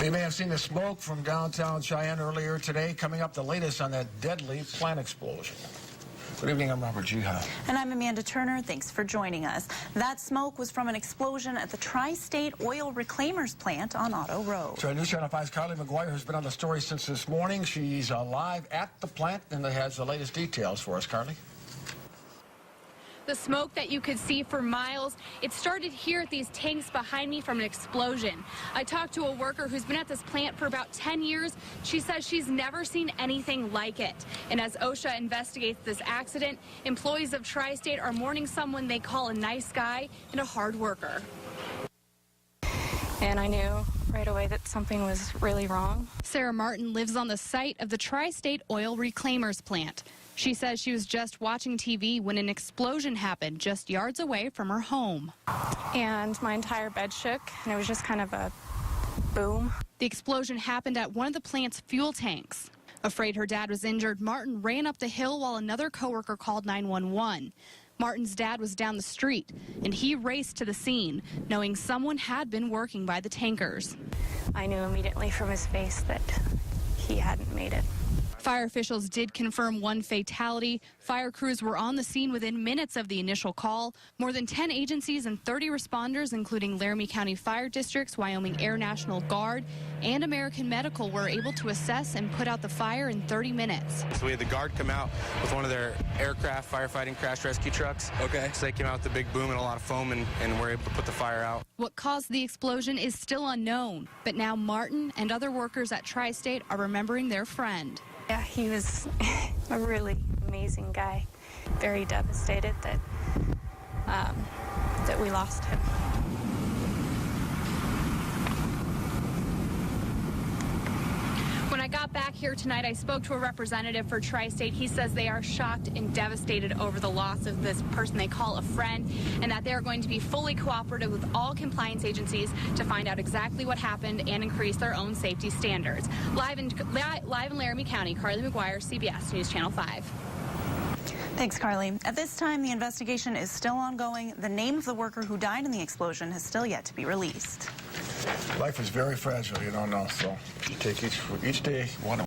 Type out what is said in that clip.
You may have seen the smoke from downtown Cheyenne earlier today. Coming up, the latest on that deadly plant explosion. Good evening, I'm Robert Giha. And I'm Amanda Turner. Thanks for joining us. That smoke was from an explosion at the Tri-State Oil Reclaimers plant on Otto Road. So News Channel 5's Carly McGuire has been on the story since this morning. She's live at the plant and has the latest details for us. Carly? The smoke that you could see for miles, it started here at these tanks behind me from an explosion. I talked to a worker who's been at this plant for about 10 years. She says she's never seen anything like it. And as OSHA investigates this accident, employees of Tri-State are mourning someone they call a nice guy and a hard worker. And I knew right away that something was really wrong. Sarah Martin lives on the site of the Tri-State Oil Reclaimers plant. She says she was just watching TV when an explosion happened just yards away from her home. And my entire bed shook, and it was just kind of a boom. The explosion happened at one of the plant's fuel tanks. Afraid her dad was injured, Martin ran up the hill while another coworker called 911. Martin's dad was down the street, and he raced to the scene, knowing someone had been working by the tankers. I knew immediately from his face that he hadn't made it. Fire officials did confirm one fatality. Fire crews were on the scene within minutes of the initial call. More than 10 agencies and 30 responders, including Laramie County Fire Districts, Wyoming Air National Guard, and American Medical, were able to assess and put out the fire in 30 minutes. So we had the Guard come out with one of their aircraft firefighting crash rescue trucks. Okay. So they came out with the big boom and a lot of foam and were able to put the fire out. What caused the explosion is still unknown, but now Martin and other workers at Tri-State are remembering their friend. Yeah, he was a really amazing guy. Very devastated that that we lost him. When I got back here tonight, I spoke to a representative for Tri-State. He says they are shocked and devastated over the loss of this person they call a friend, and that they are going to be fully cooperative with all compliance agencies to find out exactly what happened and increase their own safety standards. Live in Laramie County, Carly McGuire, CBS News Channel 5. Thanks, Carly. At this time, the investigation is still ongoing. The name of the worker who died in the explosion has still yet to be released. Life is very fragile, you don't know, so you take each day one.